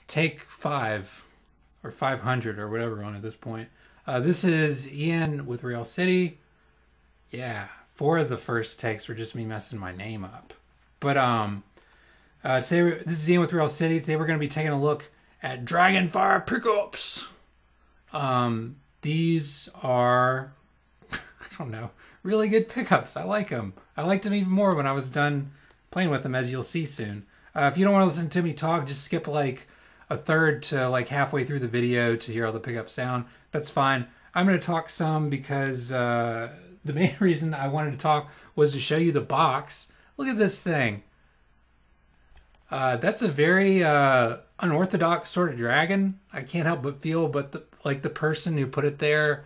take 5 or 500 or whatever we're on at this point. This is Ian with Real City. Yeah, 4 of the first takes were just me messing my name up. But today this is Ian with Real City. Today we're going to be taking a look at Dragonfire pickups. These are, I don't know, really good pickups. I like them. I liked them even more when I was done playing with them, as you'll see soon. If you don't want to listen to me talk, just skip like a third to like halfway through the video to hear how the pickups sound. That's fine. I'm going to talk some because the main reason I wanted to talk was to show you the box. Look at this thing. That's a very unorthodox sort of dragon. I can't help but feel, but the person who put it there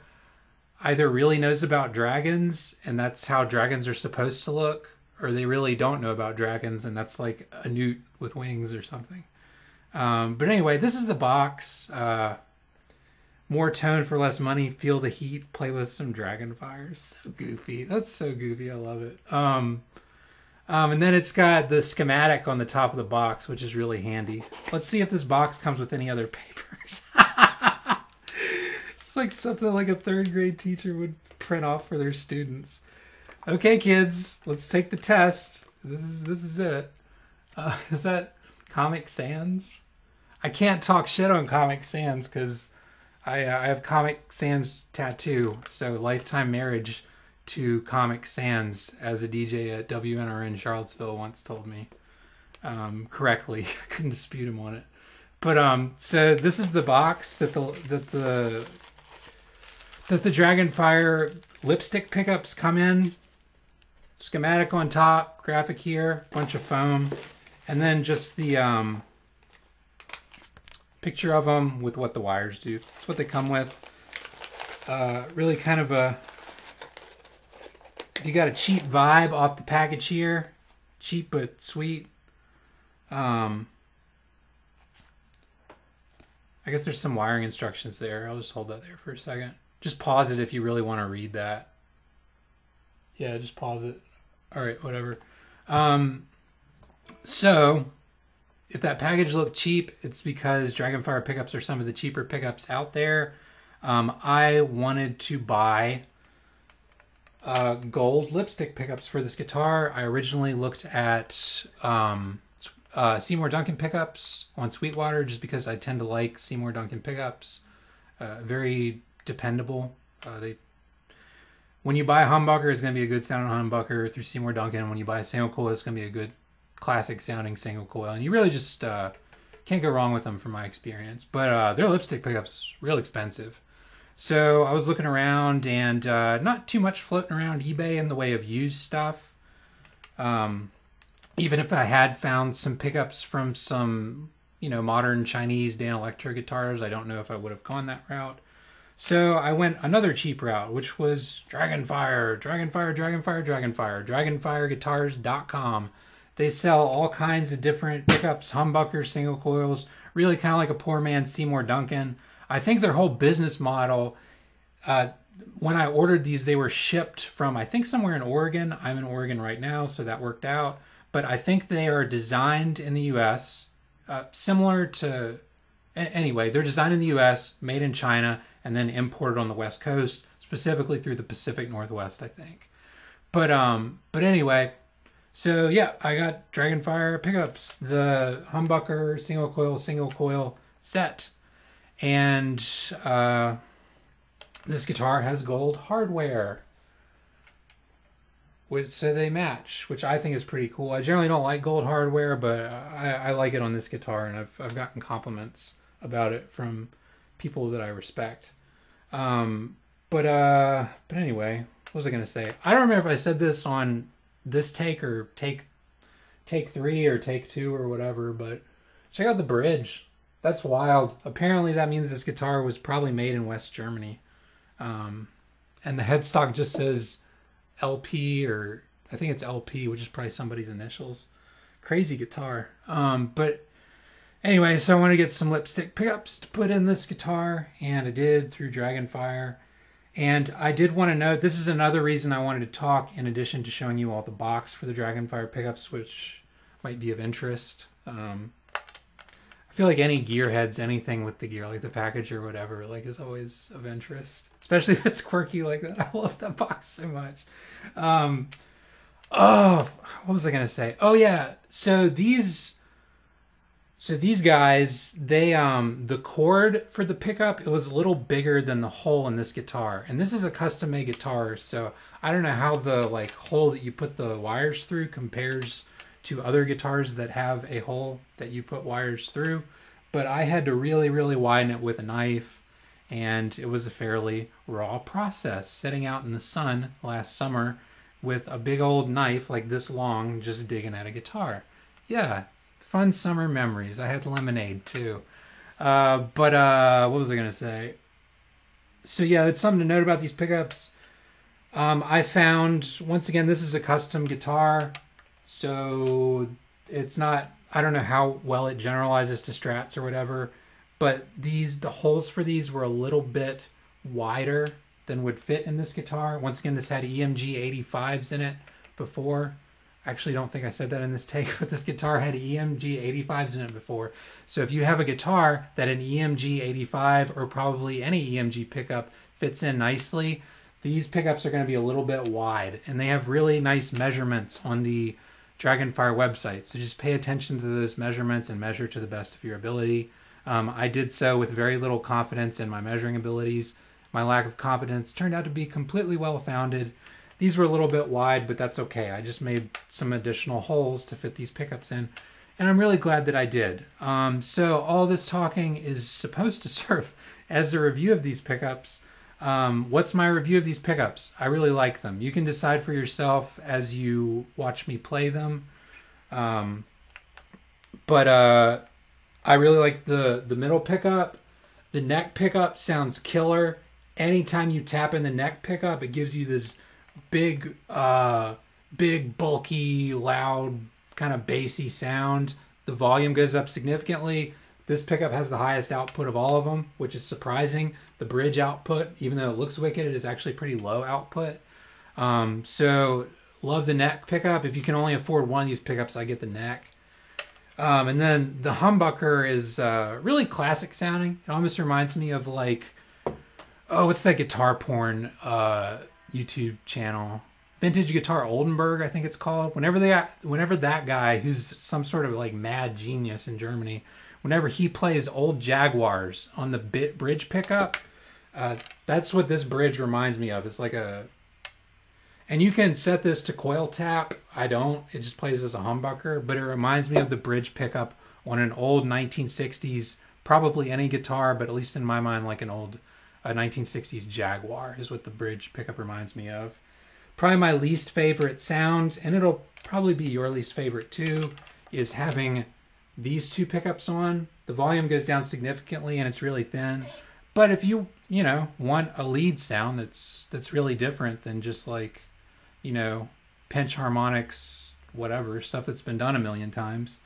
either really knows about dragons and that's how dragons are supposed to look, or they really don't know about dragons and that's like a newt with wings or something. But anyway, this is the box. More tone for less money. Feel the heat. Play with some Dragonfires. So goofy. That's so goofy. I love it. And then it's got the schematic on the top of the box, which is really handy. Let's see if this box comes with any other papers. It's like something like a 3rd grade teacher would print off for their students. Okay, kids, let's take the test. This is it. Is that Comic Sans? I can't talk shit on Comic Sans because I have Comic Sans tattoo. So lifetime marriage to Comic Sans, as a DJ at WNRN Charlottesville once told me correctly. I couldn't dispute him on it. But so this is the box that the Dragonfire lipstick pickups come in. Schematic on top, graphic here, bunch of foam, and then just the picture of them with what the wires do. That's what they come with. Really kind of a, if you got a cheap vibe off the package here, cheap but sweet. I guess there's some wiring instructions there. I'll just hold that there for a second. Just pause it if you really want to read that. Yeah, just pause it. All right, whatever. So if that package looked cheap, it's because Dragonfire pickups are some of the cheaper pickups out there. I wanted to buy gold lipstick pickups for this guitar. I originally looked at Seymour Duncan pickups on Sweetwater just because I tend to like Seymour Duncan pickups. Very dependable. When you buy a humbucker, it's going to be a good sounding humbucker through Seymour Duncan. When you buy a single coil, it's going to be a good classic sounding single coil. And you really just can't go wrong with them from my experience. But their lipstick pickups real expensive. So I was looking around and not too much floating around eBay in the way of used stuff. Even if I had found some pickups from some, modern Chinese Danelectro guitars, I don't know if I would have gone that route. So I went another cheap route, which was Dragonfire, DragonfireGuitars.com. They sell all kinds of different pickups, humbuckers, single coils, really kind of like a poor man's Seymour Duncan. I think their whole business model, when I ordered these, they were shipped from, I think, somewhere in Oregon. I'm in Oregon right now, so that worked out. But I think they are designed in the U.S., similar to, anyway, they're designed in the U.S., made in China, and then imported on the West Coast, specifically through the Pacific Northwest, I think. But anyway, so yeah, I got Dragonfire pickups, the humbucker single coil set. And this guitar has gold hardware, so they match, which I think is pretty cool. I generally don't like gold hardware, but I like it on this guitar, and I've gotten compliments about it from people that I respect. But anyway, what was I gonna say? I don't remember if I said this on this take or take 3 or take 2 or whatever, but check out the bridge. That's wild. Apparently that means this guitar was probably made in West Germany. And the headstock just says LP, or I think it's LP, which is probably somebody's initials. Crazy guitar. But anyway, so I want to get some lipstick pickups to put in this guitar, and I did through Dragonfire. And I did want to note, this is another reason I wanted to talk, in addition to showing you all the box for the Dragonfire pickups, which might be of interest. I feel like any gearheads, anything with the gear, like the package or whatever, like is always of interest, especially if it's quirky like that. I love that box so much. Oh, what was I gonna say? Oh yeah, so these guys, they the cord for the pickup, it was a little bigger than the hole in this guitar, and this is a custom made guitar, so I don't know how the like hole that you put the wires through compares to other guitars that have a hole that you put wires through, but I had to really widen it with a knife, and it was a fairly raw process, sitting out in the sun last summer with a big old knife like this long, just digging at a guitar. Yeah, fun summer memories. I had lemonade too. But what was I gonna say? So yeah, it's something to note about these pickups. I found, once again, this is a custom guitar, so it's not, I don't know how well it generalizes to Strats or whatever, but the holes for these were a little bit wider than would fit in this guitar. Once again, this had EMG 85s in it before. I actually don't think I said that in this take, but this guitar had EMG 85s in it before. So if you have a guitar that an EMG 85 or probably any EMG pickup fits in nicely, these pickups are going to be a little bit wide, and they have really nice measurements on the Dragonfire website. So just pay attention to those measurements and measure to the best of your ability. I did so with very little confidence in my measuring abilities. My lack of confidence turned out to be completely well-founded. These were a little bit wide, but that's okay. I just made some additional holes to fit these pickups in, and I'm really glad that I did. So all this talking is supposed to serve as a review of these pickups. What's my review of these pickups? I really like them. You can decide for yourself as you watch me play them. But I really like the middle pickup. The neck pickup sounds killer. Anytime you tap in the neck pickup, it gives you this big, bulky, loud, kind of bassy sound. The volume goes up significantly. This pickup has the highest output of all of them, which is surprising. The bridge output, even though it looks wicked, it is actually pretty low output. So love the neck pickup. If you can only afford one of these pickups, I get the neck. And then the humbucker is really classic sounding. It almost reminds me of like, oh, what's that guitar porn YouTube channel? Vintage Guitar Oldenburg, I think it's called. Whenever that guy, who's some sort of like mad genius in Germany, whenever he plays old Jaguars on the bridge pickup, that's what this bridge reminds me of. It's like a, and you can set this to coil tap. I don't. It just plays as a humbucker, but it reminds me of the bridge pickup on an old 1960s, probably any guitar, but at least in my mind, like an old 1960s Jaguar is what the bridge pickup reminds me of. Probably my least favorite sound, and it'll probably be your least favorite too, is having these two pickups on. The volume goes down significantly and it's really thin. But if you want a lead sound that's really different than just like, pinch harmonics, whatever, stuff that's been done a million times,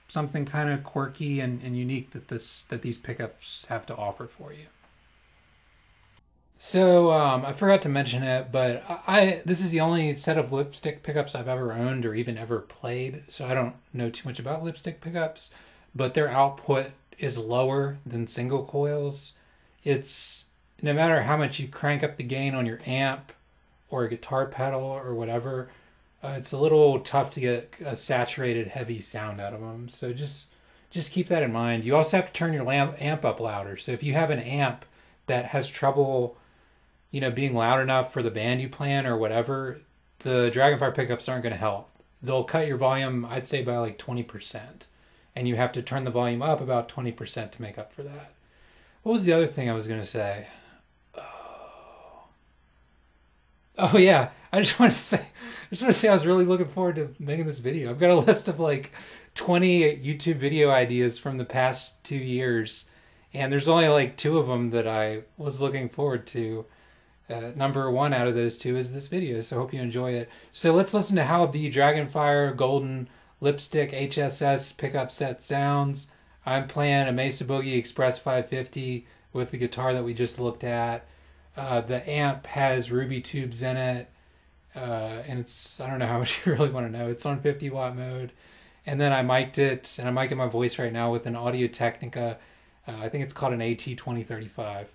something kind of quirky and unique that these pickups have to offer for you. So I forgot to mention it, but this is the only set of lipstick pickups I've ever owned or even ever played, so I don't know too much about lipstick pickups, but their output is lower than single coils. It's, no matter how much you crank up the gain on your amp or a guitar pedal or whatever, it's a little tough to get a saturated, heavy sound out of them. So just keep that in mind. You also have to turn your amp up louder. So if you have an amp that has trouble, being loud enough for the band you play in or whatever, the Dragonfire pickups aren't going to help. They'll cut your volume, I'd say, by like 20%. And you have to turn the volume up about 20% to make up for that. What was the other thing I was going to say? Oh yeah, I just want to say I was really looking forward to making this video. I've got a list of like 20 YouTube video ideas from the past 2 years, and there's only like 2 of them that I was looking forward to. Number 1 out of those 2 is this video, so I hope you enjoy it. So let's listen to how the Dragonfire Golden Lipstick HSS pickup set sounds. I'm playing a Mesa Boogie Express 550 with the guitar that we just looked at. The amp has ruby tubes in it, and it's, I don't know how much you really want to know. It's on 50 watt mode, And then I mic'd it, and I'm micing my voice right now with an Audio Technica. I think it's called an AT2035.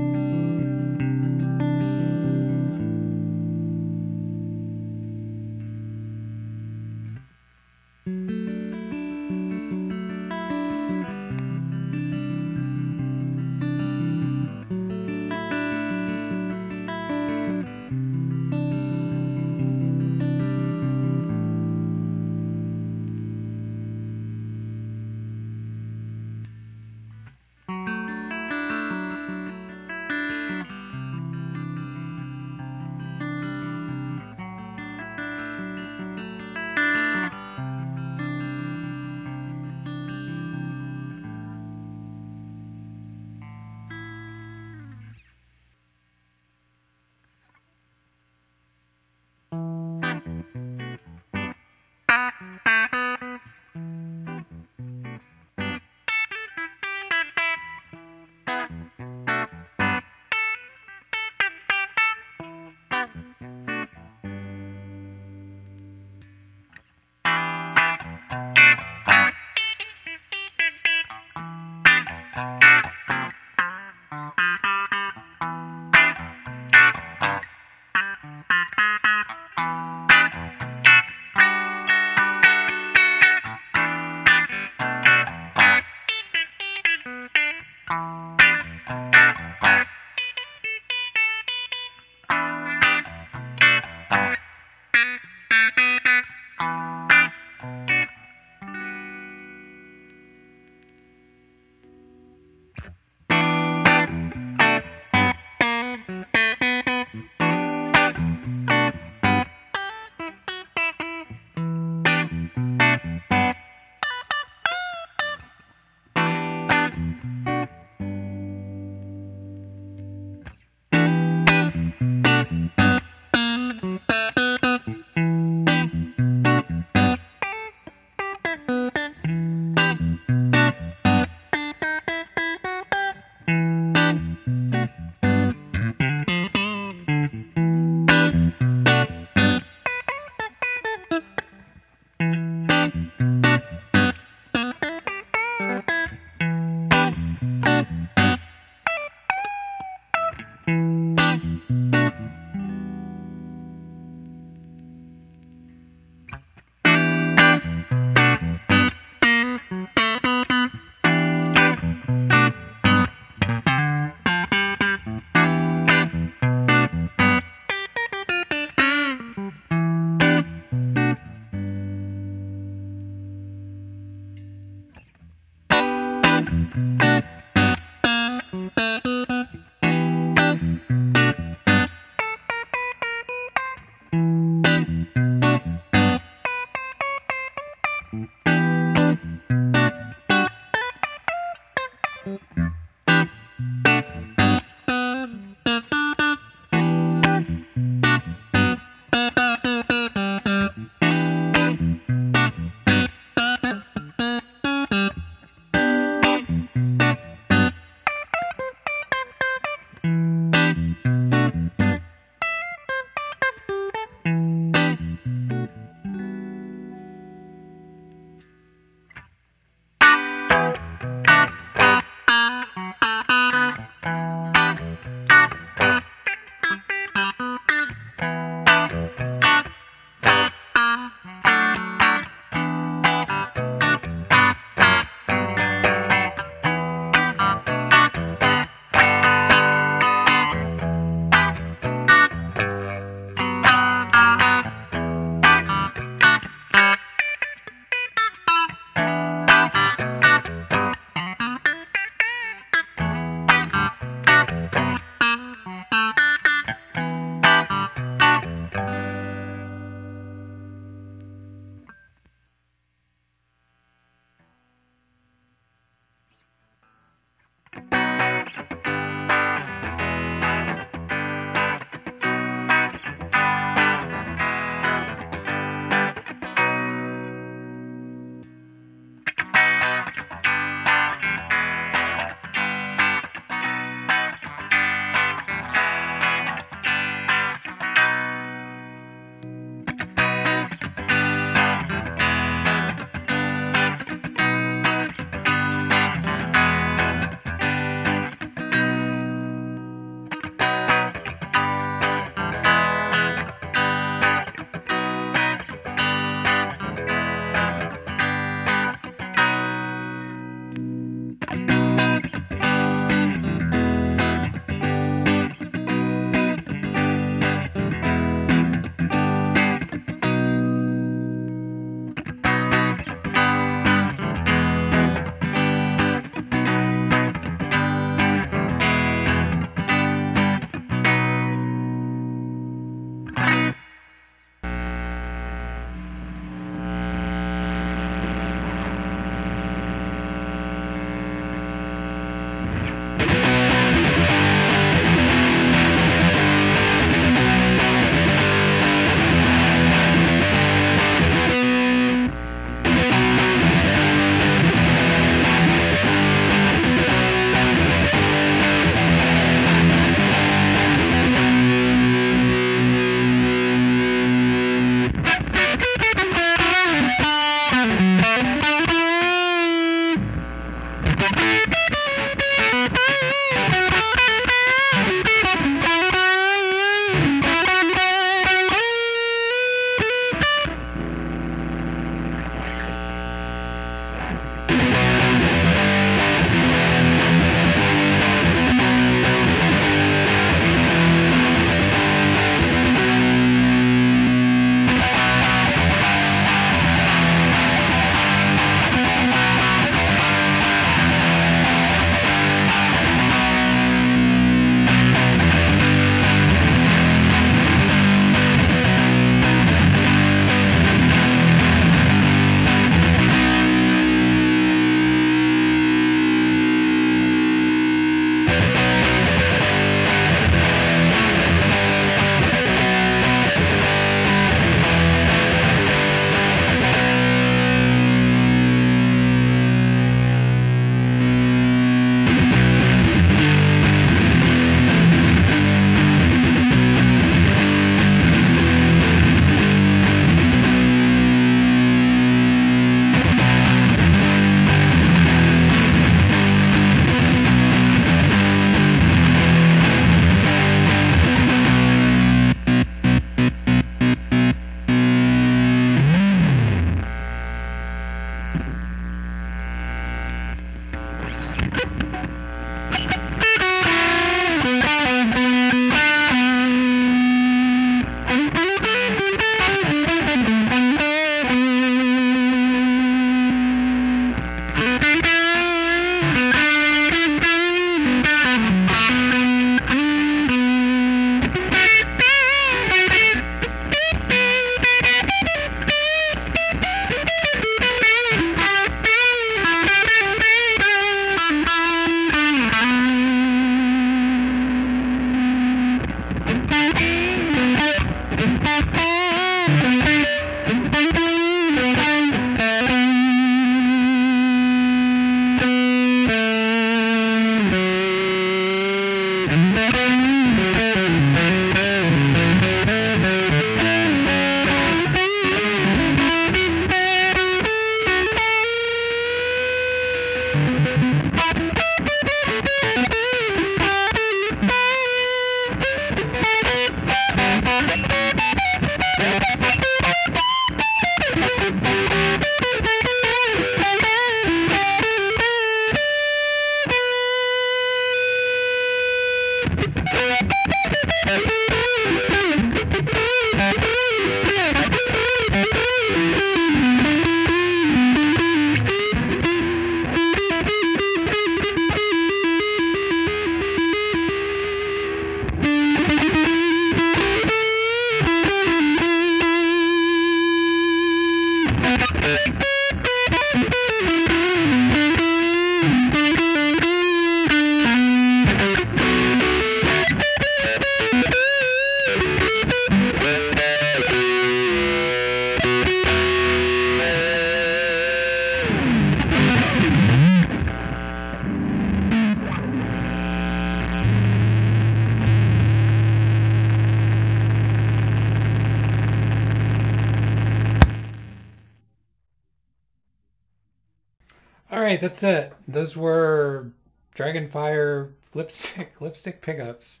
All right, that's it. Those were Dragonfire lipstick pickups.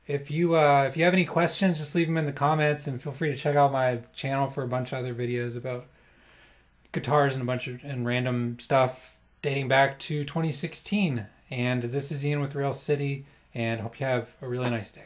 If you have any questions, just leave them in the comments, and feel free to check out my channel for a bunch of other videos about guitars and a bunch of random stuff dating back to 2016. And this is Ian with Rail City, and hope you have a really nice day.